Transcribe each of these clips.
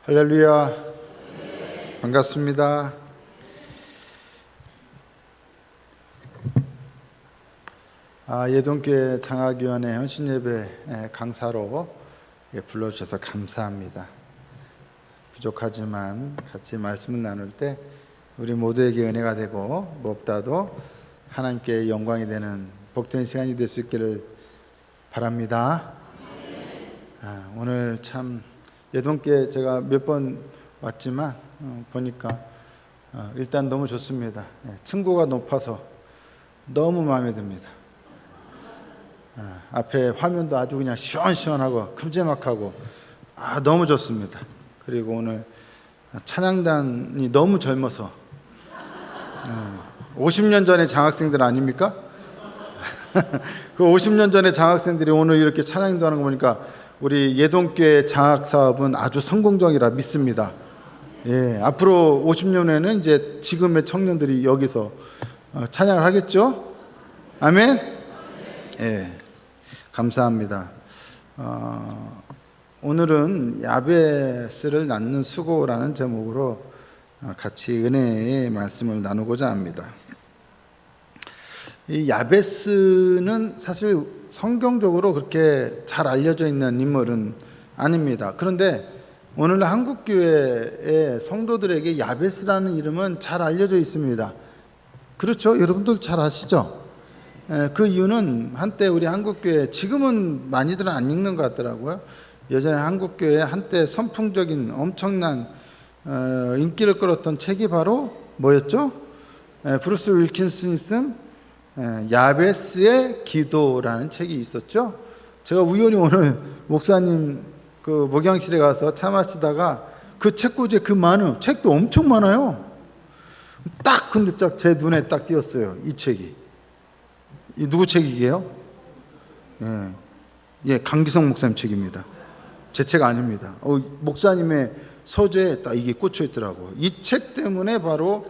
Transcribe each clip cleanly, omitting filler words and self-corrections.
할렐루야. 반갑습니다. 예동교회 장학위원회 헌신예배 강사로 불러주셔서 감사합니다. 부족하지만 같이 말씀을 나눌 때 우리 모두에게 은혜가 되고 무엇보다도 하나님께 영광이 되는 복된 시간이 될 수 있기를 바랍니다. 오늘 참 예동교회 제가 몇 번 왔지만 보니까 일단 너무 좋습니다. 층고가 높아서 너무 마음에 듭니다. 앞에 화면도 아주 그냥 시원시원하고 큼지막하고 너무 좋습니다. 그리고 오늘 찬양단이 너무 젊어서 50년 전의 장학생들 아닙니까? 그 50년 전의 장학생들이 오늘 이렇게 찬양도 하는 거 보니까 우리 예동교회 장학 사업은 아주 성공적이라 믿습니다. 앞으로 50년 후에는 이제 지금의 청년들이 여기서 찬양을 하겠죠? 아멘? 감사합니다. 오늘은 야베스를 낳는 수고라는 제목으로 같이 은혜의 말씀을 나누고자 합니다. 이 야베스는 사실 성경적으로 그렇게 잘 알려져 있는 인물은 아닙니다. 그런데 오늘 한국교회의 성도들에게 야베스라는 이름은 잘 알려져 있습니다. 그렇죠? 여러분들 잘 아시죠? 그 이유는 한때 우리 한국교회, 지금은 많이들은 안 읽는 것 같더라고요. 예전에 한국교회 한때 선풍적인 엄청난 인기를 끌었던 책이 바로 뭐였죠? 브루스 윌킨슨이 쓴 야베스의 기도라는 책이 있었죠. 제가 우연히 오늘 목사님 그 목양실에 가서 차 마시다가 그 책꽂이에 그 많은 책도 엄청 많아요. 딱 근데 딱 제 눈에 딱 띄었어요. 이 책이. 이 누구 책이게요? 강기성 목사님 책입니다. 제 책 아닙니다. 목사님의 서재에 딱 이게 꽂혀 있더라고요. 이 책 때문에 바로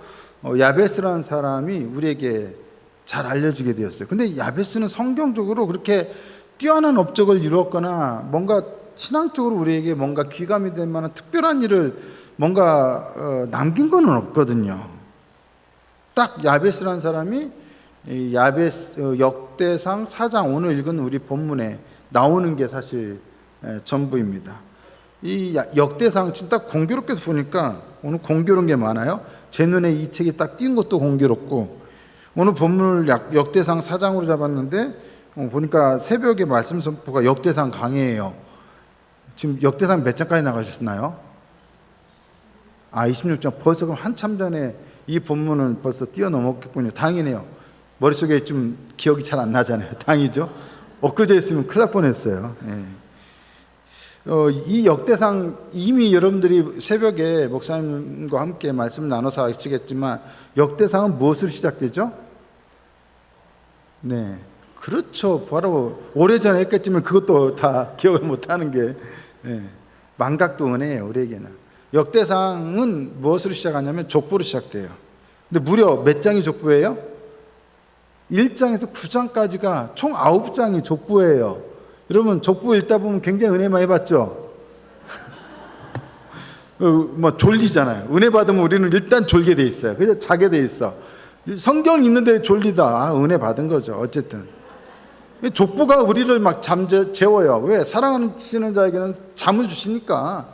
야베스라는 사람이 우리에게 잘 알려지게 되었어요. 근데 야베스는 성경적으로 그렇게 뛰어난 업적을 이루었거나 뭔가 신앙적으로 우리에게 뭔가 귀감이 될 만한 특별한 일을 뭔가 남긴 건 없거든요. 딱 야베스라는 사람이 야베스 역대상 4장 오늘 읽은 우리 본문에 나오는 게 사실 전부입니다. 이 역대상 진짜 공교롭게 보니까 오늘 공교로운 게 많아요. 제 눈에 이 책이 딱 띈 것도 공교롭고 오늘 본문을 역대상 4장으로 잡았는데 보니까 새벽에 말씀 선포가 역대상 강해예요. 지금 역대상 몇 장까지 나가셨나요? 26장. 벌써 그럼 한참 전에 이 본문은 벌써 뛰어넘었겠군요. 다행이네요. 머릿속에 좀 기억이 잘 안 나잖아요. 다행이죠. 엊그제 했으면 큰일 날 뻔했어요. 이 역대상 이미 여러분들이 새벽에 목사님과 함께 말씀을 나눠서 아시겠지만 역대상은 무엇으로 시작되죠? 그렇죠. 바로 오래전에 했겠지만 그것도 다 기억을 못하는 게 망각도 은혜예요. 우리에게는. 역대상은 무엇으로 시작하냐면 족보로 시작돼요. 근데 무려 몇 장이 족보예요? 1장에서 9장까지가 총 9장이 족보예요. 여러분 족보 읽다 보면 굉장히 은혜 많이 받죠? 졸리잖아요. 은혜 받으면 우리는 일단 졸게 돼 있어요. 그래서 자게 돼 있어. 성경 읽는데 졸리다. 은혜 받은 거죠. 어쨌든 족보가 우리를 막 재워요. 왜? 사랑하시는 자에게는 잠을 주시니까.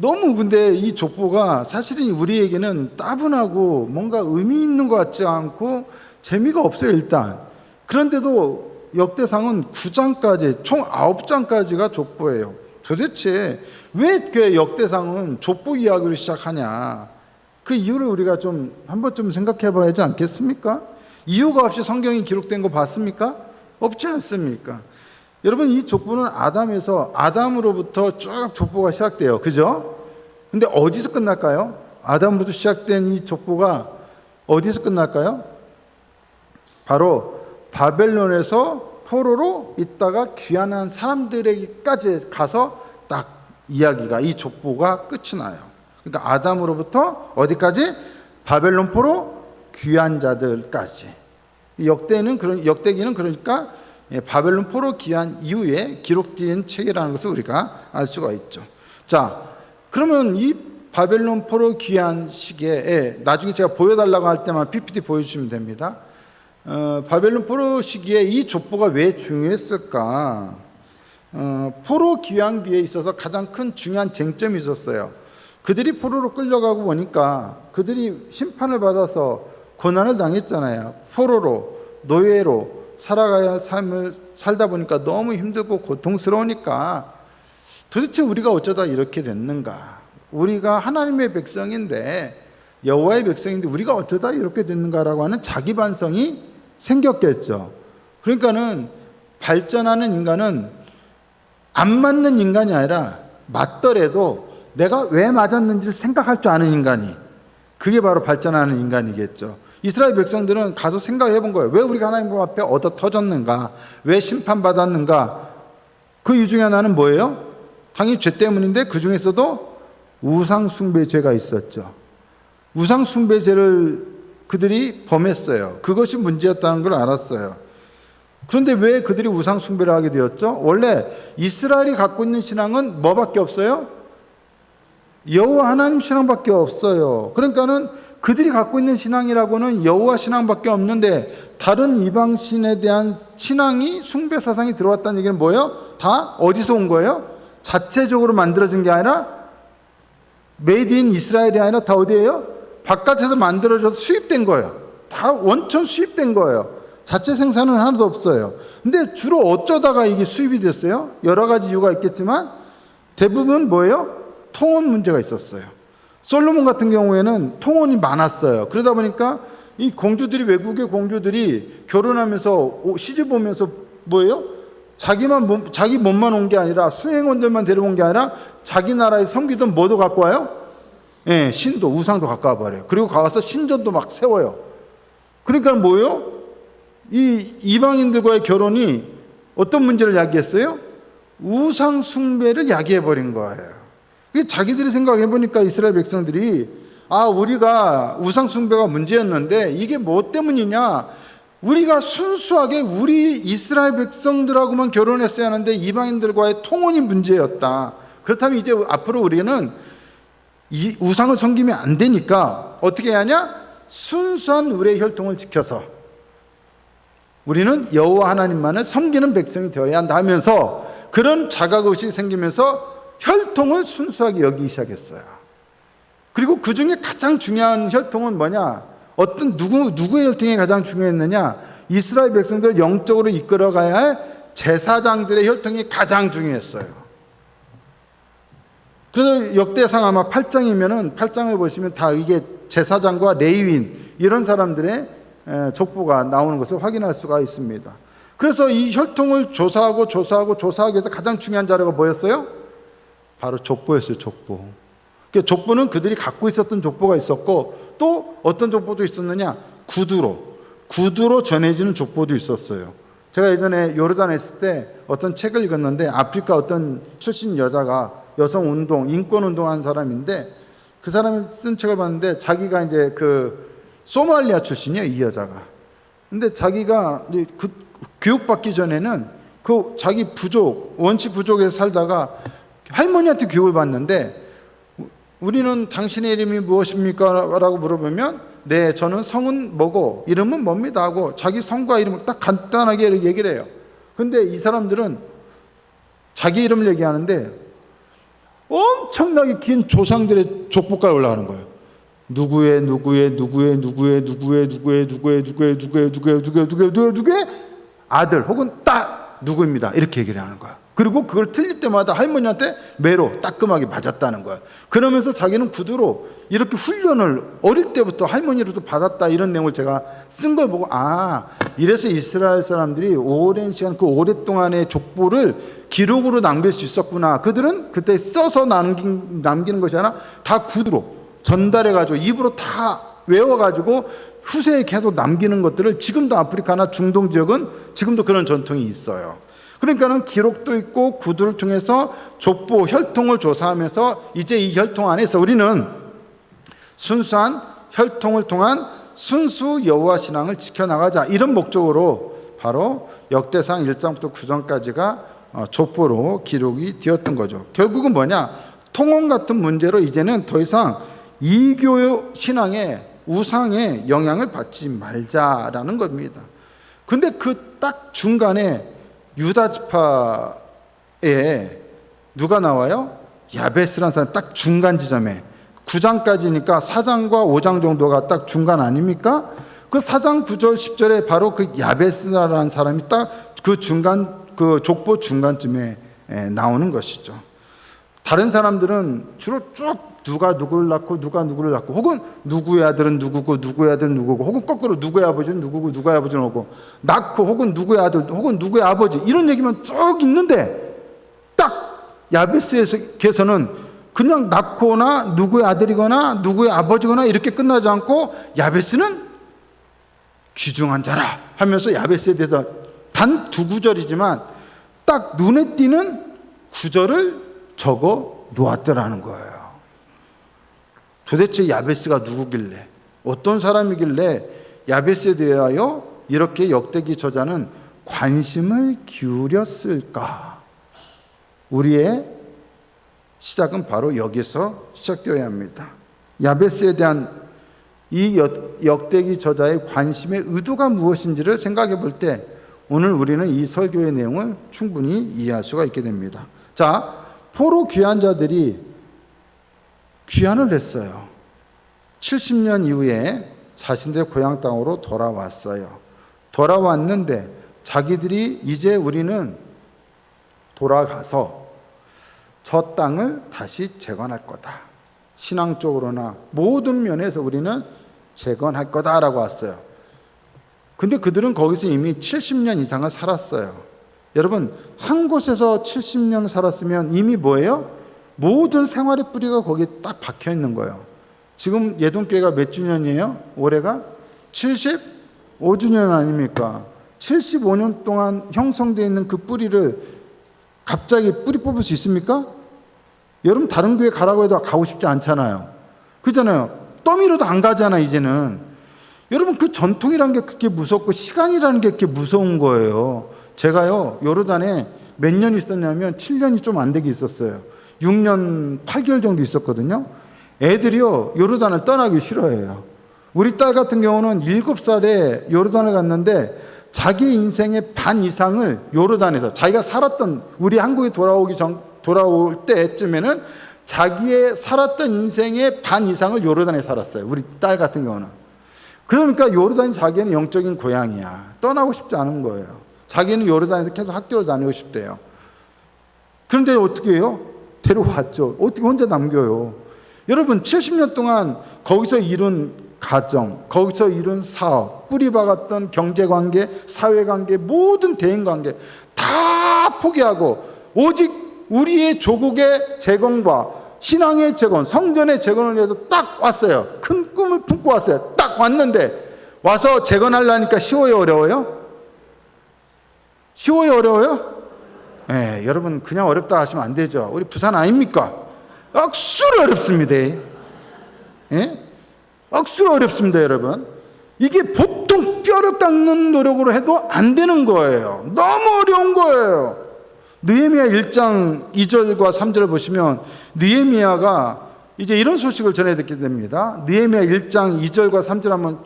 너무 근데 이 족보가 사실은 우리에게는 따분하고 뭔가 의미 있는 것 같지 않고 재미가 없어요. 일단. 그런데도 역대상은 9장까지 총 9장까지가 족보예요. 도대체 왜 역대상은 족보 이야기를 시작하냐? 그 이유를 우리가 좀 한 번쯤 생각해 봐야 하지 않겠습니까? 이유가 없이 성경이 기록된 거 봤습니까? 없지 않습니까? 여러분 이 족보는 아담으로부터 쭉 족보가 시작돼요. 그죠? 근데 어디서 끝날까요? 아담으로부터 시작된 이 족보가 어디서 끝날까요? 바로 바벨론에서 포로로 있다가 귀환한 사람들에게까지 가서 딱 이야기가 이 족보가 끝이 나요. 그러니까 아담으로부터 어디까지? 바벨론 포로 귀환 자들까지. 역대기는 그러니까 바벨론 포로 귀환 이후에 기록된 책이라는 것을 우리가 알 수가 있죠. 자, 그러면 이 바벨론 포로 귀환 시기에, 나중에 제가 보여달라고 할 때만 PPT 보여주시면 됩니다. 바벨론 포로 시기에 이 족보가 왜 중요했을까? 포로 귀환기에 있어서 가장 큰 중요한 쟁점이 있었어요. 그들이 포로로 끌려가고 보니까 그들이 심판을 받아서 고난을 당했잖아요. 포로로, 노예로 살아가야 할 삶을 살다 보니까 너무 힘들고 고통스러우니까 도대체 우리가 어쩌다 이렇게 됐는가? 우리가 하나님의 백성인데, 여호와의 백성인데 우리가 어쩌다 이렇게 됐는가라고 하는 자기 반성이 생겼겠죠. 그러니까는 발전하는 인간은 안 맞는 인간이 아니라 맞더라도 내가 왜 맞았는지를 생각할 줄 아는 인간이, 그게 바로 발전하는 인간이겠죠. 이스라엘 백성들은 가서 생각해 본 거예요. 왜 우리가 하나님 앞에 얻어 터졌는가? 왜 심판받았는가? 그 이유 중에 하나는 뭐예요? 당연히 죄 때문인데 그 중에서도 우상숭배죄가 있었죠. 우상숭배죄를 그들이 범했어요. 그것이 문제였다는 걸 알았어요. 그런데 왜 그들이 우상숭배를 하게 되었죠? 원래 이스라엘이 갖고 있는 신앙은 뭐밖에 없어요? 여호와 하나님 신앙밖에 없어요. 그러니까는 그들이 갖고 있는 신앙이라고는 여호와 신앙밖에 없는데, 다른 이방 신에 대한 신앙이, 숭배 사상이 들어왔다는 얘기는 뭐예요? 다 어디서 온 거예요? 자체적으로 만들어진 게 아니라, 메이드 인 이스라엘이 아니라 다 어디예요? 바깥에서 만들어져서 수입된 거예요. 다 원천 수입된 거예요. 자체 생산은 하나도 없어요. 근데 주로 어쩌다가 이게 수입이 됐어요? 여러 가지 이유가 있겠지만 대부분 뭐예요? 통혼 문제가 있었어요. 솔로몬 같은 경우에는 통혼이 많았어요. 그러다 보니까 이 공주들이, 외국의 공주들이 결혼하면서 시집 오면서 뭐예요? 자기 몸만 온 게 아니라, 수행원들만 데려온 게 아니라 자기 나라에 섬기던 뭐도 갖고 와요? 예, 신도, 우상도 갖고 와버려요. 그리고 가서 신전도 막 세워요. 그러니까 뭐예요? 이 이방인들과의 결혼이 어떤 문제를 야기했어요? 우상 숭배를 야기해버린 거예요. 자기들이 생각해 보니까 이스라엘 백성들이, 우리가 우상 숭배가 문제였는데 이게 뭐 때문이냐? 우리가 순수하게 우리 이스라엘 백성들하고만 결혼했어야 하는데 이방인들과의 통혼이 문제였다. 그렇다면 이제 앞으로 우리는 이 우상을 섬기면 안 되니까 어떻게 해야 하냐? 순수한 우리의 혈통을 지켜서 우리는 여호와 하나님만을 섬기는 백성이 되어야 한다 하면서, 그런 자각의식이 생기면서 혈통을 순수하게 여기기 시작했어요. 그리고 그 중에 가장 중요한 혈통은 뭐냐? 누구의 혈통이 가장 중요했느냐? 이스라엘 백성들을 영적으로 이끌어가야 할 제사장들의 혈통이 가장 중요했어요. 그래서 역대상 아마 8장이면은 8장을 보시면 다 이게 제사장과 레위인, 이런 사람들의 족보가 나오는 것을 확인할 수가 있습니다. 그래서 이 혈통을 조사하기 위해서 가장 중요한 자료가 뭐였어요? 바로 족보였어요. 족보. 그러니까 족보는 그들이 갖고 있었던 족보가 있었고, 또 어떤 족보도 있었느냐? 구두로 전해지는 족보도 있었어요. 제가 예전에 요르단에 있을 때 어떤 책을 읽었는데, 아프리카 어떤 출신 여자가 여성운동, 인권운동 한 사람인데, 그 사람이 쓴 책을 봤는데, 자기가 이제 소말리아 출신이에요, 이 여자가. 근데 자기가 교육받기 전에는 자기 원시 부족에서 살다가 할머니한테 교육을 받는데, 우리는 당신의 이름이 무엇입니까? 라고 물어보면, 네, 저는 성은 뭐고 이름은 뭡니다 하고 자기 성과 이름을 딱 간단하게 얘기를 해요. 근데 이 사람들은 자기 이름을 얘기하는데 엄청나게 긴 조상들의 족보까지 올라가는 거예요. 누구의 아들 혹은 딸 누구입니다, 이렇게 얘기를 하는 거야. 그리고 그걸 틀릴 때마다 할머니한테 매로 따끔하게 맞았다는 거야. 그러면서 자기는 구두로 이렇게 훈련을 어릴 때부터 할머니로도 받았다, 이런 내용을 제가 쓴 걸 보고, 이래서 이스라엘 사람들이 오랜 시간, 그 오랫동안의 족보를 기록으로 남길 수 있었구나. 그들은 그때 써서 남기는 것이 아니라 다 구두로 전달해가지고 입으로 다 외워가지고 후세에 계속 남기는 것들을, 지금도 아프리카나 중동 지역은 지금도 그런 전통이 있어요. 그러니까는 기록도 있고 구두를 통해서 족보, 혈통을 조사하면서 이제 이 혈통 안에서 우리는 순수한 혈통을 통한 순수 여호와 신앙을 지켜나가자, 이런 목적으로 바로 역대상 1장부터 9장까지가 족보로 기록이 되었던 거죠. 결국은 뭐냐? 통혼 같은 문제로 이제는 더 이상 이교 신앙의 우상의 영향을 받지 말자라는 겁니다. 근데 그 딱 중간에 유다 지파에 누가 나와요? 야베스라는 사람 딱 중간 지점에 9장까지니까 4장과 5장 정도가 딱 중간 아닙니까? 그 4장 9절 10절에 바로 그 야베스라는 사람이 딱 그 중간 그 족보 중간쯤에 나오는 것이죠. 다른 사람들은 주로 쭉 누가 누구를 낳고 누가 누구를 낳고 혹은 누구의 아들은 누구고 누구의 아들은 누구고 혹은 거꾸로 누구의 아버지는 누구고 누구의 아버지는 누구고 낳고 혹은 누구의 아들 혹은 누구의 아버지 이런 얘기만 쭉 있는데 딱 야베스에서는 그냥 낳거나 누구의 아들이거나 누구의 아버지거나 이렇게 끝나지 않고 야베스는 귀중한 자라 하면서 야베스에 대해서 단 2구절이지만 딱 눈에 띄는 구절을 적어 놓았더라는 거예요. 도대체 야베스가 누구길래 어떤 사람이길래 야베스에 대하여 이렇게 역대기 저자는 관심을 기울였을까? 우리의 시작은 바로 여기서 시작되어야 합니다. 야베스에 대한 이 역대기 저자의 관심의 의도가 무엇인지를 생각해 볼 때 오늘 우리는 이 설교의 내용을 충분히 이해할 수가 있게 됩니다. 자, 포로 귀환자들이 귀환을 했어요. 70년 이후에 자신들의 고향 땅으로 돌아왔어요. 돌아왔는데 자기들이 이제 우리는 돌아가서 저 땅을 다시 재건할 거다. 신앙적으로나 모든 면에서 우리는 재건할 거다라고 왔어요. 근데 그들은 거기서 이미 70년 이상을 살았어요. 여러분, 한 곳에서 70년 살았으면 이미 뭐예요? 모든 생활의 뿌리가 거기에 딱 박혀 있는 거예요. 지금 예동교회가 몇 주년이에요? 올해가 75주년 아닙니까? 75년 동안 형성되어 있는 그 뿌리를 갑자기 뿌리 뽑을 수 있습니까? 여러분 다른 교회 가라고 해도 가고 싶지 않잖아요. 그렇잖아요. 떠미로도 안 가잖아 이제는. 여러분 그 전통이라는 게 그렇게 무섭고 시간이라는 게 그렇게 무서운 거예요. 제가요 요르단에 몇 년 있었냐면 7년이 좀 안 되게 있었어요. 6년 8개월 정도 있었거든요. 애들이요 요르단을 떠나기 싫어해요. 우리 딸 같은 경우는 7살에 요르단을 갔는데 자기 인생의 반 이상을 요르단에서 자기가 살았던 우리 한국에 돌아올 때쯤에는 자기의 살았던 인생의 반 이상을 요르단에 살았어요. 우리 딸 같은 경우는. 그러니까 요르단이 자기는 영적인 고향이야. 떠나고 싶지 않은 거예요. 자기는 요르단에서 계속 학교를 다니고 싶대요. 그런데 어떻게 해요? 데려왔죠. 어떻게 혼자 남겨요? 여러분 70년 동안 거기서 이룬 가정, 거기서 이룬 사업, 뿌리박았던 경제관계, 사회관계, 모든 대인관계 다 포기하고 오직 우리의 조국의 재건과 신앙의 재건, 성전의 재건을 위해서 딱 왔어요. 큰 꿈을 품고 왔어요. 딱 왔는데 와서 재건하려니까 쉬워요, 어려워요? 쉬워요, 어려워요? 네, 여러분 그냥 어렵다 하시면 안 되죠. 우리 부산 아닙니까? 억수로 어렵습니다. 네? 억수로 어렵습니다, 여러분. 이게 보통 뼈를 깎는 노력으로 해도 안 되는 거예요. 너무 어려운 거예요. 느헤미야 1장 2절과 3절을 보시면 느헤미야가 이제 이런 소식을 전해 듣게 됩니다. 느헤미야 1장 2절과 3절 한번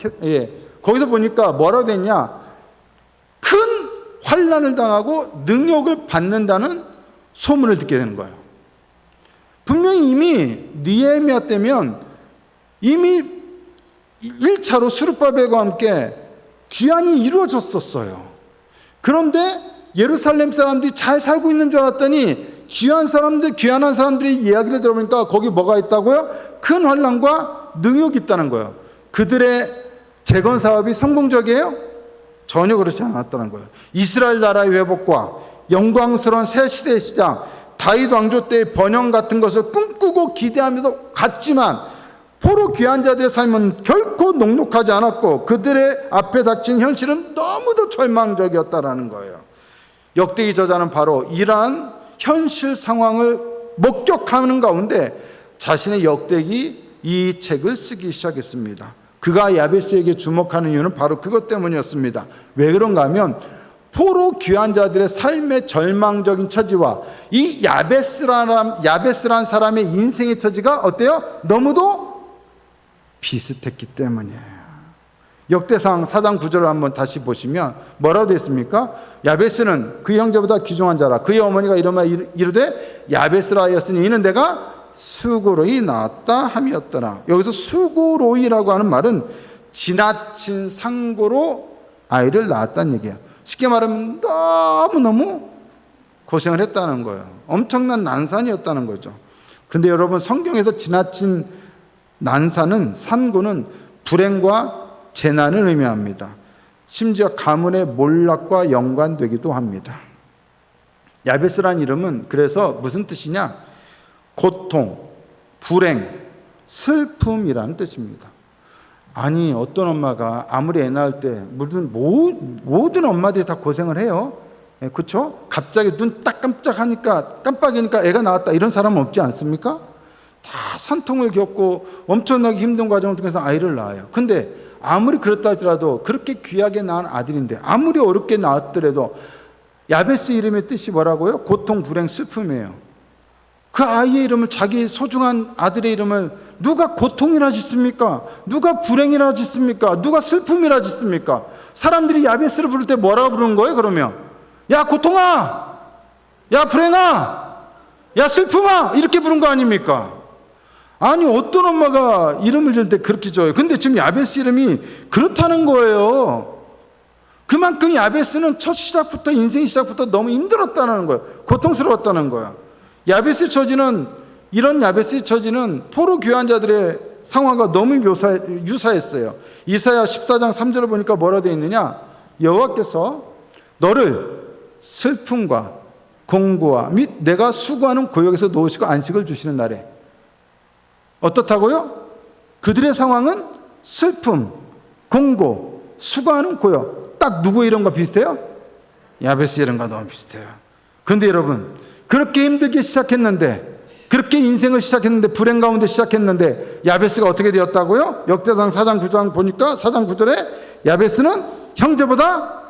거기서 보니까 뭐라고 됐냐? 큰 환난을 당하고 능욕을 받는다는 소문을 듣게 되는 거예요. 분명히 이미 느헤미야 때면 이미 1차로 스룹바벨과 함께 귀환이 이루어졌었어요. 그런데 예루살렘 사람들이 잘 살고 있는 줄 알았더니 귀환한 사람들이 이야기를 들어보니까 거기 뭐가 있다고요? 큰 환난과 능욕이 있다는 거예요. 그들의 재건 사업이 성공적이에요? 전혀 그렇지 않았다는 거예요. 이스라엘 나라의 회복과 영광스러운 새 시대의 시작, 다윗 왕조 때의 번영 같은 것을 꿈꾸고 기대하면서 갔지만 포로 귀환자들의 삶은 결코 녹록하지 않았고 그들의 앞에 닥친 현실은 너무도 절망적이었다라는 거예요. 역대기 저자는 바로 이러한 현실 상황을 목격하는 가운데 자신의 역대기 이 책을 쓰기 시작했습니다. 그가 야베스에게 주목하는 이유는 바로 그것 때문이었습니다. 왜 그런가 하면 포로 귀한 자들의 삶의 절망적인 처지와 이 야베스란 사람의 인생의 처지가 어때요? 너무도 비슷했기 때문이에요. 역대상 4장 9절을 한번 다시 보시면 뭐라고 되어 있습니까? 야베스는 그 형제보다 귀중한 자라. 그의 어머니가 이르되 야베스라 하였으니 이는 내가 수고로이 낳았다 함이었더라. 여기서 수고로이라고 하는 말은 지나친 상고로 아이를 낳았다는 얘기예요. 쉽게 말하면 너무너무 고생을 했다는 거예요. 엄청난 난산이었다는 거죠. 근데 여러분, 성경에서 지나친 난산은, 산고는 불행과 재난을 의미합니다. 심지어 가문의 몰락과 연관되기도 합니다. 야베스라는 이름은 그래서 무슨 뜻이냐? 고통, 불행, 슬픔이라는 뜻입니다. 아니, 어떤 엄마가 아무리 애 낳을 때 모든 엄마들이 다 고생을 해요. 그렇죠? 갑자기 눈 딱 깜빡이니까 애가 나왔다, 이런 사람은 없지 않습니까? 다 산통을 겪고 엄청나게 힘든 과정을 통해서 아이를 낳아요. 근데 아무리 그렇다 하더라도, 그렇게 귀하게 낳은 아들인데 아무리 어렵게 낳았더라도 야베스 이름의 뜻이 뭐라고요? 고통, 불행, 슬픔이에요. 그 아이의 이름을, 자기 소중한 아들의 이름을 누가 고통이라 짓습니까? 누가 불행이라 짓습니까? 누가 슬픔이라 짓습니까? 사람들이 야베스를 부를 때 뭐라고 부르는 거예요? 그러면 야 고통아, 야 불행아, 야 슬픔아, 이렇게 부른 거 아닙니까? 아니, 어떤 엄마가 이름을 지을 때 그렇게 줘요. 근데 지금 야베스 이름이 그렇다는 거예요. 그만큼 야베스는 첫 시작부터, 인생 시작부터 너무 힘들었다는 거예요. 고통스러웠다는 거예요. 야베스 처지는, 이런 야베스 처지는 포로 귀한 자들의 상황과 너무 유사했어요. 이사야 14장 3절을 보니까 뭐라 되어 있느냐? 여호와께서 너를 슬픔과 공고와 및 내가 수고하는 고역에서 놓으시고 안식을 주시는 날에, 어떻다고요? 그들의 상황은 슬픔, 공고, 수고하는 고역. 딱 누구 이름과 비슷해요? 야베스 이름과 너무 비슷해요. 그런데 여러분, 그렇게 힘들게 시작했는데, 그렇게 인생을 시작했는데, 불행 가운데 시작했는데 야베스가 어떻게 되었다고요? 역대상 4장 9장 보니까 4장 9절에 야베스는 형제보다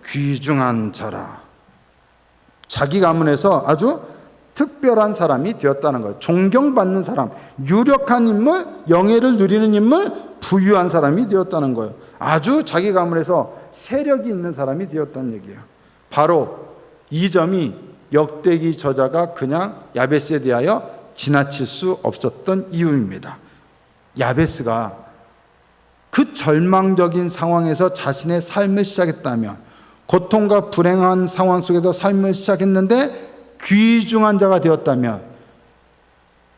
귀중한 자라. 자기 가문에서 아주 특별한 사람이 되었다는 거예요. 존경받는 사람, 유력한 인물, 영예를 누리는 인물, 부유한 사람이 되었다는 거예요. 아주 자기 가문에서 세력이 있는 사람이 되었다는 얘기예요. 바로 이 점이 역대기 저자가 그냥 야베스에 대하여 지나칠 수 없었던 이유입니다. 야베스가 그 절망적인 상황에서 자신의 삶을 시작했다면, 고통과 불행한 상황 속에서 삶을 시작했는데 귀중한 자가 되었다면,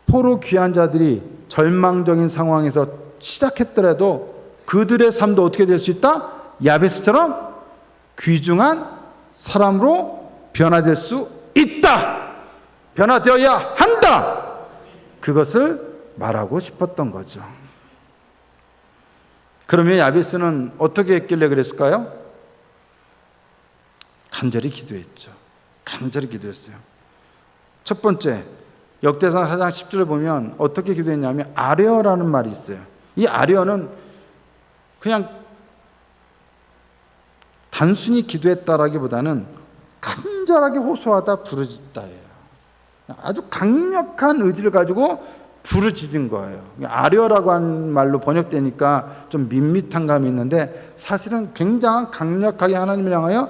포로 귀한 자들이 절망적인 상황에서 시작했더라도 그들의 삶도 어떻게 될 수 있다? 야베스처럼 귀중한 사람으로 변화될 수 있다. 변화되어야 한다. 그것을 말하고 싶었던 거죠. 그러면 야베스는 어떻게 했길래 그랬을까요? 간절히 기도했죠. 간절히 기도했어요. 첫 번째, 역대상 4장 10절을 보면 어떻게 기도했냐면 아뢰어라는 말이 있어요. 이 아뢰어는 그냥 단순히 기도했다라기보다는 간절하게 호소하다 부르짖다예요. 아주 강력한 의지를 가지고 부르짖은 거예요. 아뢰어라고 하는 말로 번역되니까 좀 밋밋한 감이 있는데, 사실은 굉장히 강력하게 하나님을 향하여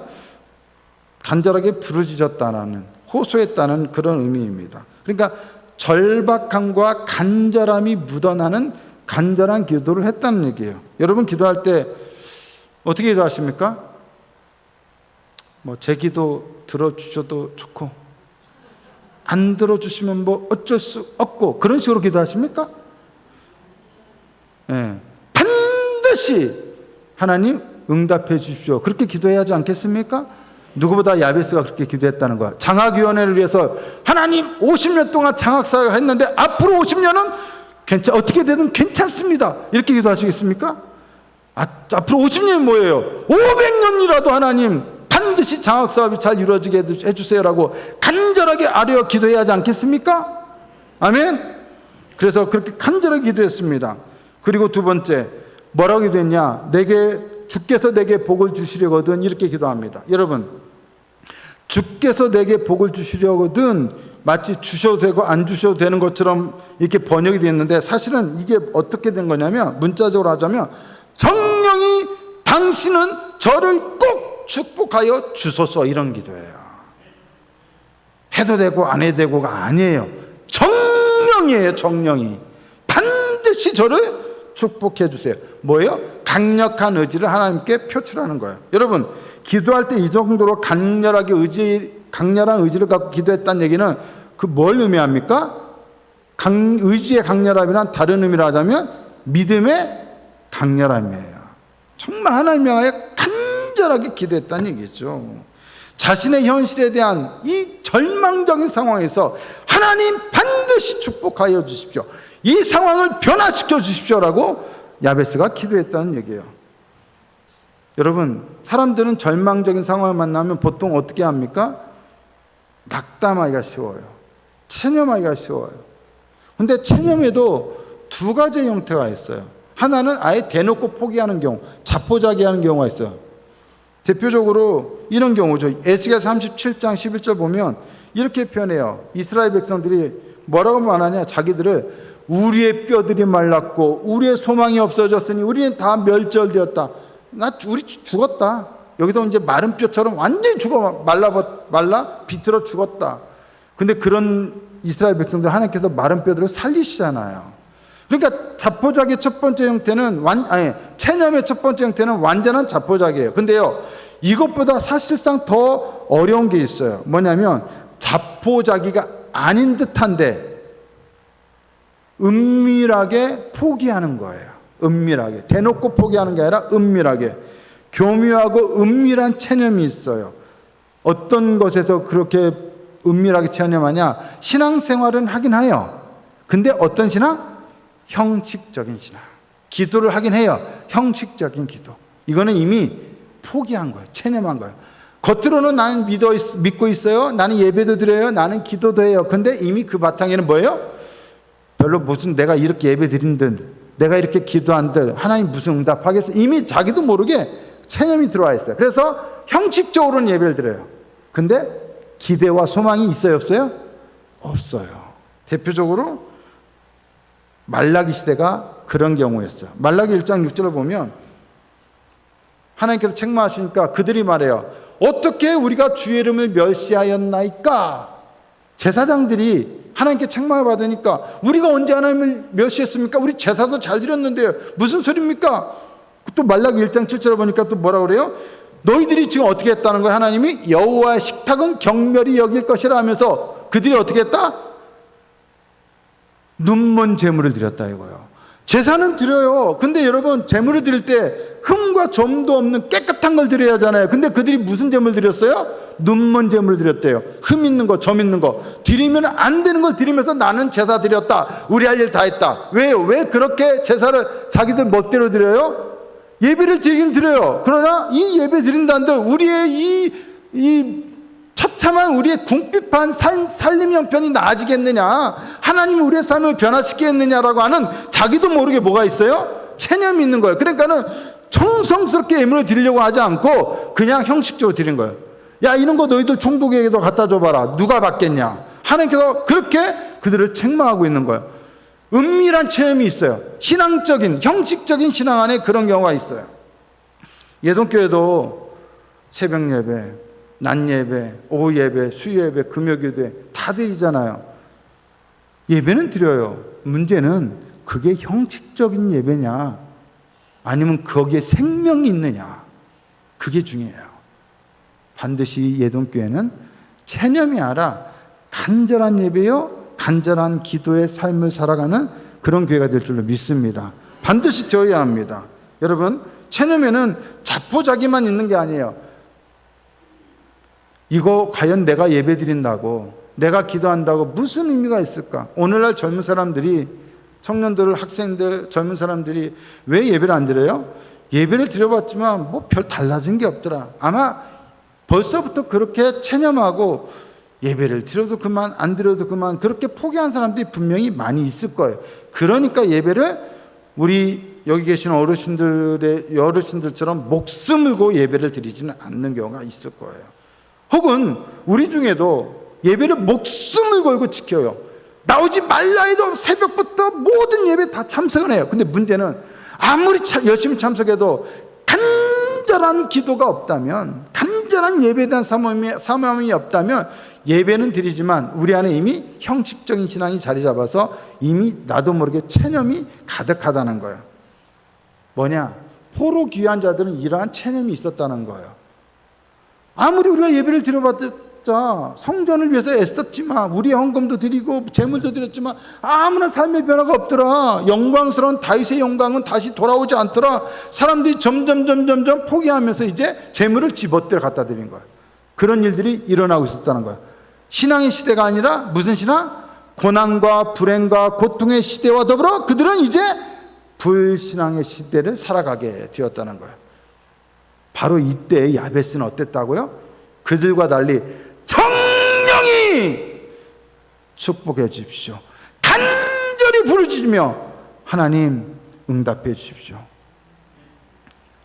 간절하게 부르짖었다라는, 호소했다는 그런 의미입니다. 그러니까 절박함과 간절함이 묻어나는 간절한 기도를 했다는 얘기예요. 여러분 기도할 때 어떻게 기도하십니까? 제 기도 들어주셔도 좋고, 안 들어주시면 어쩔 수 없고, 그런 식으로 기도하십니까? 네. 반드시 하나님 응답해 주십시오, 그렇게 기도해야 하지 않겠습니까? 누구보다 야베스가 그렇게 기도했다는 거야. 장학위원회를 위해서 하나님 50년 동안 장학사역을 했는데 앞으로 50년은 어떻게 되든 괜찮습니다, 이렇게 기도하시겠습니까? 앞으로 50년이 뭐예요? 500년이라도 하나님 반드시 장학사업이 잘 이루어지게 해주세요라고 간절하게 아뢰어 기도해야 하지 않겠습니까? 아멘. 그래서 그렇게 간절하게 기도했습니다. 그리고 두 번째, 뭐라고 기도했냐? 내게 주께서 내게 복을 주시려거든 이렇게 기도합니다. 여러분, 주께서 내게 복을 주시려거든 마치 주셔도 되고 안 주셔도 되는 것처럼 이렇게 번역이 되어 있는데, 사실은 이게 어떻게 된 거냐면, 문자적으로 하자면 정령이 당신은 저를 꼭 축복하여 주소서, 이런 기도예요. 해도 되고 안 해도 되고가 아니에요. 정령이에요. 정령이 반드시 저를 축복해 주세요. 뭐예요? 강력한 의지를 하나님께 표출하는 거예요. 여러분, 기도할 때 이 정도로 강렬한 의지를 갖고 기도했다는 얘기는 그 뭘 의미합니까? 의지의 강렬함이란 다른 의미로 하자면 믿음의 강렬함이에요. 정말 하나님 향하여 간절하게 기도했다는 얘기죠. 자신의 현실에 대한 이 절망적인 상황에서 하나님 반드시 축복하여 주십시오, 이 상황을 변화시켜 주십시오라고 야베스가 기도했다는 얘기예요. 여러분, 사람들은 절망적인 상황을 만나면 보통 어떻게 합니까? 낙담하기가 쉬워요. 체념하기가 쉬워요. 근데 체념에도 두 가지의 형태가 있어요. 하나는 아예 대놓고 포기하는 경우, 자포자기하는 경우가 있어요. 대표적으로 이런 경우죠. 에스겔 37장 11절 보면 이렇게 표현해요. 이스라엘 백성들이 뭐라고 말하냐? 자기들을 우리의 뼈들이 말랐고 우리의 소망이 없어졌으니 우리는 다 멸절되었다. 우리 죽었다. 여기서 이제 마른 뼈처럼 완전히 말라 비틀어 죽었다. 근데 그런 이스라엘 백성들 하나님께서 마른 뼈들을 살리시잖아요. 그러니까 자포자기의 첫 번째 형태는 체념의 첫 번째 형태는 완전한 자포자기예요. 근데요, 이것보다 사실상 더 어려운 게 있어요. 뭐냐면 자포자기가 아닌 듯한데 은밀하게 포기하는 거예요. 은밀하게, 대놓고 포기하는 게 아니라 은밀하게, 교묘하고 은밀한 체념이 있어요. 어떤 것에서 그렇게 은밀하게 체념하냐? 신앙생활은 하긴 해요. 근데 어떤 신앙? 형식적인 신앙. 기도를 하긴 해요. 형식적인 기도. 이거는 이미 포기한 거예요. 체념한 거예요. 겉으로는 나는 믿고 있어요. 나는 예배도 드려요. 나는 기도도 해요. 근데 이미 그 바탕에는 뭐예요? 별로 무슨 내가 이렇게 예배 드린들, 내가 이렇게 기도한들 하나님 무슨 응답하겠어? 이미 자기도 모르게 체념이 들어와 있어요. 그래서 형식적으로는 예배를 드려요. 근데 기대와 소망이 있어요, 없어요? 없어요. 대표적으로 말라기 시대가 그런 경우였어요. 말라기 1장 6절을 보면 하나님께서 책망하시니까 그들이 말해요. 어떻게 우리가 주의 이름을 멸시하였나이까? 제사장들이 하나님께 책망을 받으니까 우리가 언제 하나님을 멸시했습니까? 우리 제사도 잘 드렸는데요. 무슨 소리입니까? 또 말라기 1장 7절을 보니까 또 뭐라 그래요? 너희들이 지금 어떻게 했다는 거예요? 하나님이 여호와의 식탁은 경멸히 여길 것이라 하면서 그들이 어떻게 했다? 눈먼 제물을 드렸다 이거예요. 제사는 드려요. 근데 여러분, 제물을 드릴 때 흠과 점도 없는 깨끗한 걸 드려야 하잖아요. 근데 그들이 무슨 제물 드렸어요? 눈먼 제물을 드렸대요. 흠 있는 거, 점 있는 거. 드리면 안 되는 걸 드리면서 나는 제사 드렸다, 우리 할 일 다 했다. 왜요? 왜 그렇게 제사를 자기들 멋대로 드려요? 예배를 드리긴 드려요. 그러나 이 예배 드린다는데 우리의 이 처참한 우리의 궁핍한 살림 형편이 나아지겠느냐, 하나님이 우리의 삶을 변화시키겠느냐라고 하는 자기도 모르게 뭐가 있어요? 체념이 있는 거예요. 그러니까는 정성스럽게 예물을 드리려고 하지 않고 그냥 형식적으로 드린 거예요. 야, 이런 거 너희들 총독에게도 갖다 줘봐라. 누가 받겠냐? 하나님께서 그렇게 그들을 책망하고 있는 거예요. 은밀한 체험이 있어요. 신앙적인, 형식적인 신앙 안에 그런 경우가 있어요. 예동교회도 새벽 예배, 낮 예배, 오후 예배, 수요 예배, 금요 기도회 다 드리잖아요. 예배는 드려요. 문제는 그게 형식적인 예배냐, 아니면 거기에 생명이 있느냐, 그게 중요해요. 반드시 예동교회는 체념이 아니라 간절한 예배요, 간절한 기도의 삶을 살아가는 그런 교회가 될 줄로 믿습니다. 반드시 되어야 합니다. 여러분, 체념에는 자포자기만 있는 게 아니에요. 이거 과연 내가 예배 드린다고, 내가 기도한다고 무슨 의미가 있을까? 오늘날 젊은 사람들이, 청년들, 학생들, 젊은 사람들이 왜 예배를 안 드려요? 예배를 드려봤지만 뭐 별 달라진 게 없더라. 아마 벌써부터 그렇게 체념하고 예배를 드려도 그만, 안 드려도 그만, 그렇게 포기한 사람들이 분명히 많이 있을 거예요. 그러니까 예배를 우리 여기 계신 어르신들처럼 목숨을 걸고 예배를 드리지는 않는 경우가 있을 거예요. 혹은 우리 중에도 예배를 목숨을 걸고 지켜요. 나오지 말라 해도 새벽부터 모든 예배 다 참석을 해요. 근데 문제는 아무리 열심히 참석해도 간절한 기도가 없다면, 간절한 예배에 대한 사모함이 없다면 예배는 드리지만 우리 안에 이미 형식적인 신앙이 자리 잡아서 이미 나도 모르게 체념이 가득하다는 거예요. 뭐냐? 포로 귀한 자들은 이러한 체념이 있었다는 거예요. 아무리 우리가 예배를 드려봤자 성전을 위해서 애썼지만, 우리의 헌금도 드리고 재물도 드렸지만 아무나 삶의 변화가 없더라. 영광스러운 다윗의 영광은 다시 돌아오지 않더라. 사람들이 점점 포기하면서 이제 재물을 집어들여 갖다 드린 거예요. 그런 일들이 일어나고 있었다는 거예요. 신앙의 시대가 아니라 무슨 신앙? 고난과 불행과 고통의 시대와 더불어 그들은 이제 불신앙의 시대를 살아가게 되었다는 거예요. 바로 이때 야베스는 어땠다고요? 그들과 달리 성령이 축복해 주십시오. 간절히 부르짖으며 하나님 응답해 주십시오.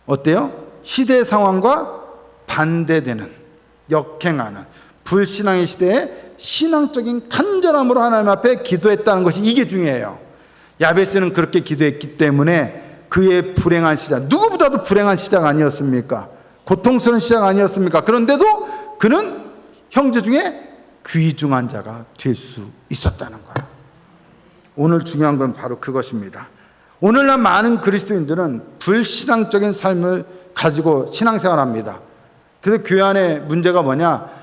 어때요? 시대 상황과 반대되는, 역행하는 불신앙의 시대에 신앙적인 간절함으로 하나님 앞에 기도했다는 것이, 이게 중요해요. 야베스는 그렇게 기도했기 때문에 그의 불행한 시작, 누구보다도 불행한 시작 아니었습니까? 고통스러운 시작 아니었습니까? 그런데도 그는 형제 중에 귀중한 자가 될 수 있었다는 거예요. 오늘 중요한 건 바로 그것입니다. 오늘날 많은 그리스도인들은 불신앙적인 삶을 가지고 신앙생활합니다. 그래서 교회 안에 문제가 뭐냐?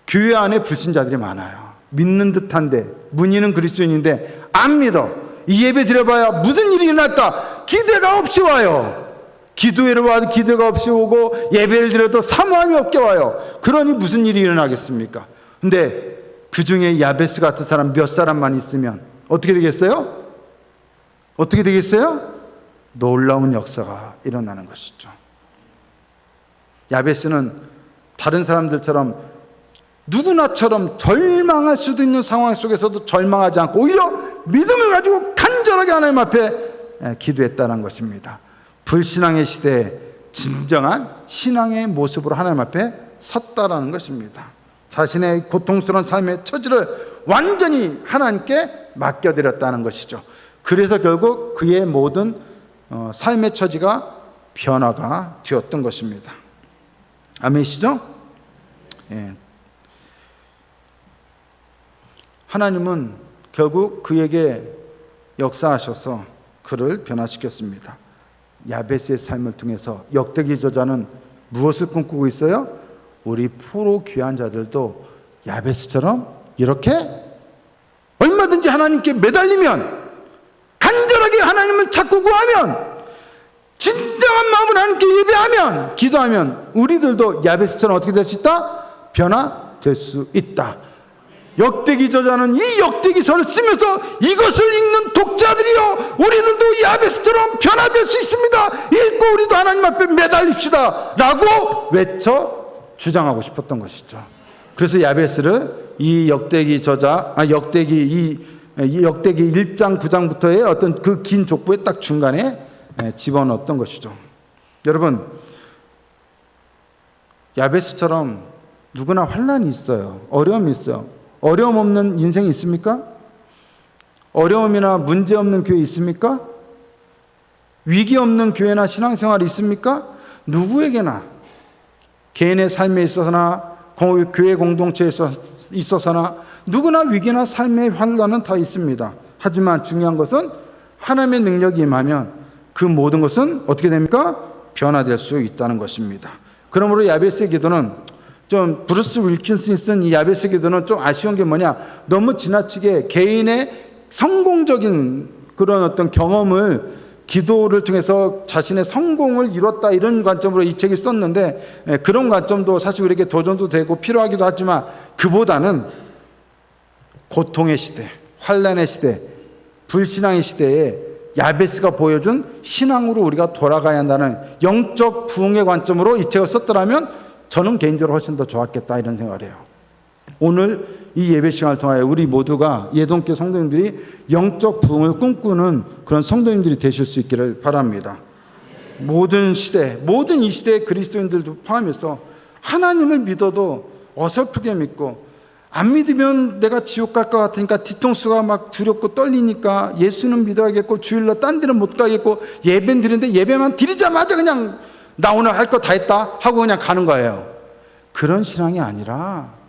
교회 안에 불신자들이 많아요. 믿는 듯한데, 문의는 그리스도인인데 안 믿어. 이 예배 드려봐야 무슨 일이 일어날까? 기대가 없이 와요. 기도회를 와도 기대가 없이 오고, 예배를 드려도 사모함이 없게 와요. 그러니 무슨 일이 일어나겠습니까? 근데 그 중에 야베스 같은 사람 몇 사람만 있으면 어떻게 되겠어요? 어떻게 되겠어요? 놀라운 역사가 일어나는 것이죠. 야베스는 다른 사람들처럼 누구나처럼 절망할 수도 있는 상황 속에서도 절망하지 않고 오히려 믿음을 가지고 간절하게 하나님 앞에 기도했다는 것입니다. 불신앙의 시대에 진정한 신앙의 모습으로 하나님 앞에 섰다라는 것입니다. 자신의 고통스러운 삶의 처지를 완전히 하나님께 맡겨드렸다는 것이죠. 그래서 결국 그의 모든 삶의 처지가 변화가 되었던 것입니다. 아멘이시죠? 예. 하나님은 결국 그에게 역사하셔서 그를 변화시켰습니다. 야베스의 삶을 통해서 역대기 저자는 무엇을 꿈꾸고 있어요? 우리 포로 귀한 자들도 야베스처럼 이렇게 얼마든지 하나님께 매달리면, 간절하게 하나님을 찾고 구하면, 진정한 마음으로 하나님께 예배하면, 기도하면 우리들도 야베스처럼 어떻게 될 수 있다? 변화될 수 있다. 역대기 저자는 이 역대기서를 쓰면서 이것을 읽는 독자들이여, 우리들도 야베스처럼 변화될 수 있습니다. 읽고 우리도 하나님 앞에 매달립시다 라고 외쳐 주장하고 싶었던 것이죠. 그래서 야베스를 이 역대기 저자, 역대기 1장 9장부터의 어떤 그 긴 족보의 딱 중간에 집어넣었던 것이죠. 여러분, 야베스처럼 누구나 환난이 있어요. 어려움이 있어요. 어려움 없는 인생이 있습니까? 어려움이나 문제 없는 교회 있습니까? 위기 없는 교회나 신앙생활이 있습니까? 누구에게나 개인의 삶에 있어서나 교회 공동체에 있어서나 누구나 위기나 삶의 환난은 다 있습니다. 하지만 중요한 것은 하나님의 능력이 임하면 그 모든 것은 어떻게 됩니까? 변화될 수 있다는 것입니다. 그러므로 야베스의 기도는 좀, 브루스 윌킨슨이 쓴 이 야베스의 기도는 좀 아쉬운 게 뭐냐? 너무 지나치게 개인의 성공적인 그런 어떤 경험을, 기도를 통해서 자신의 성공을 이뤘다, 이런 관점으로 이 책을 썼는데, 그런 관점도 사실 우리에게 도전도 되고 필요하기도 하지만, 그보다는 고통의 시대, 환난의 시대, 불신앙의 시대에 야베스가 보여준 신앙으로 우리가 돌아가야 한다는 영적 부흥의 관점으로 이 책을 썼더라면 저는 개인적으로 훨씬 더 좋았겠다, 이런 생각을 해요. 오늘 이 예배 시간을 통하여 우리 모두가 예동교회 성도님들이 영적 부흥을 꿈꾸는 그런 성도님들이 되실 수 있기를 바랍니다. 모든 시대, 모든 이 시대의 그리스도인들도 포함해서 하나님을 믿어도 어설프게 믿고, 안 믿으면 내가 지옥 갈 것 같으니까 뒤통수가 막 두렵고 떨리니까 예수는 믿어야겠고 주일날 딴 데는 못 가겠고, 예배는 드리는데 예배만 드리자마자 그냥 나 오늘 할 거 다 했다 하고 그냥 가는 거예요. 그런 신앙이 아니라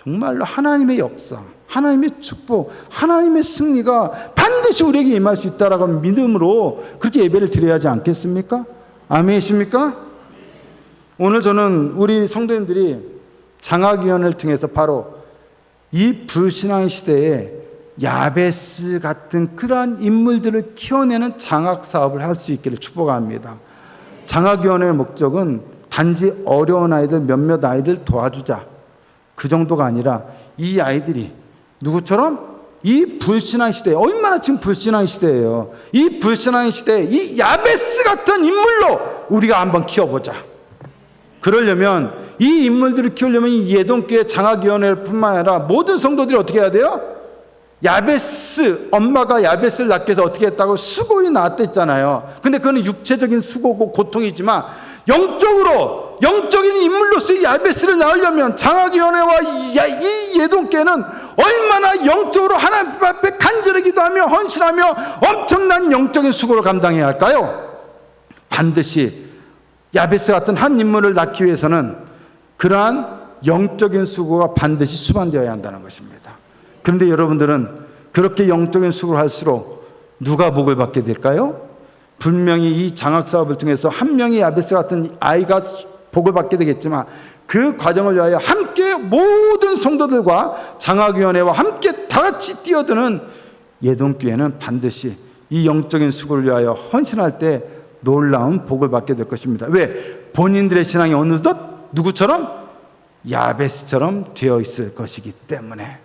정말로 하나님의 역사, 하나님의 축복, 하나님의 승리가 반드시 우리에게 임할 수 있다라고 믿음으로 그렇게 예배를 드려야 하지 않겠습니까? 아멘이십니까? 오늘 저는 우리 성도님들이 장학위원회를 통해서 바로 이 불신앙 시대에 야베스 같은 그러한 인물들을 키워내는 장학 사업을 할 수 있기를 축복합니다. 장학위원회의 목적은 단지 어려운 아이들, 몇몇 아이들 도와주자, 그 정도가 아니라 이 아이들이 누구처럼 이 불신앙 시대에, 얼마나 지금 불신앙 시대예요. 이 불신앙 시대에 이 야베스 같은 인물로 우리가 한번 키워보자. 그러려면, 이 인물들을 키우려면 이 예동교회 장학위원회뿐만 아니라 모든 성도들이 어떻게 해야 돼요? 야베스, 엄마가 야베스를 낳기 위해서 어떻게 했다고? 수고를 낳았다 했잖아요. 근데 그건 육체적인 수고고 고통이지만 영적으로, 영적인 인물로서 이 야베스를 낳으려면 장학위원회와 이 예동교회는 얼마나 영적으로 하나님 앞에 간절히 기도하며 헌신하며 엄청난 영적인 수고를 감당해야 할까요? 반드시 야베스 같은 한 인물을 낳기 위해서는 그러한 영적인 수고가 반드시 수반되어야 한다는 것입니다. 그런데 여러분들은 그렇게 영적인 수고를 할수록 누가 복을 받게 될까요? 분명히 이 장학사업을 통해서 한 명의 야베스 같은 아이가 복을 받게 되겠지만, 그 과정을 위하여 함께 모든 성도들과 장학위원회와 함께 다 같이 뛰어드는 예동교회는 반드시 이 영적인 수고를 위하여 헌신할 때 놀라운 복을 받게 될 것입니다. 왜? 본인들의 신앙이 어느덧 누구처럼? 야베스처럼 되어 있을 것이기 때문에.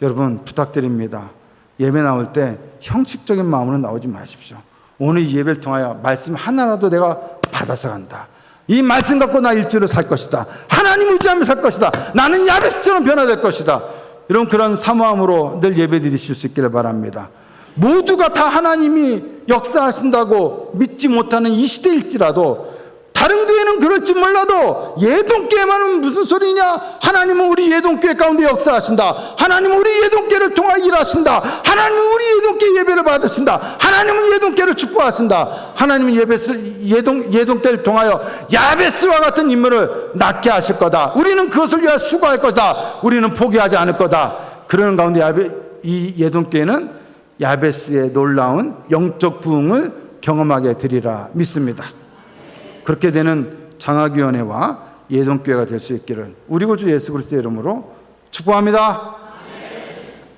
여러분 부탁드립니다. 예배 나올 때 형식적인 마음으로 나오지 마십시오. 오늘 이 예배를 통하여 말씀 하나라도 내가 받아서 간다, 이 말씀 갖고 나 일주일을 살 것이다, 하나님 의지하며 살 것이다, 나는 야베스처럼 변화될 것이다, 이런 그런 사모함으로 늘 예배 드리실 수 있기를 바랍니다. 모두가 다 하나님이 역사하신다고 믿지 못하는 이 시대일지라도, 다른 교회는 그럴지 몰라도 예동교회만은 무슨 소리냐? 하나님은 우리 예동교회 가운데 역사하신다, 하나님은 우리 예동교회를 통하여 일하신다, 하나님은 우리 예동교회 예배를 받으신다, 하나님은 예동교회를 축복하신다, 하나님은 예동교회를 통하여 야베스와 같은 인물을 낳게 하실 거다, 우리는 그것을 위하여 수고할 거다, 우리는 포기하지 않을 거다. 그러는 가운데 이 예동교회는 야베스의 놀라운 영적 부흥을 경험하게 되리라 믿습니다. 그렇게 되는 장학위원회와 예동교회가 될 수 있기를 우리 구주 예수 그리스도의 이름으로 축복합니다.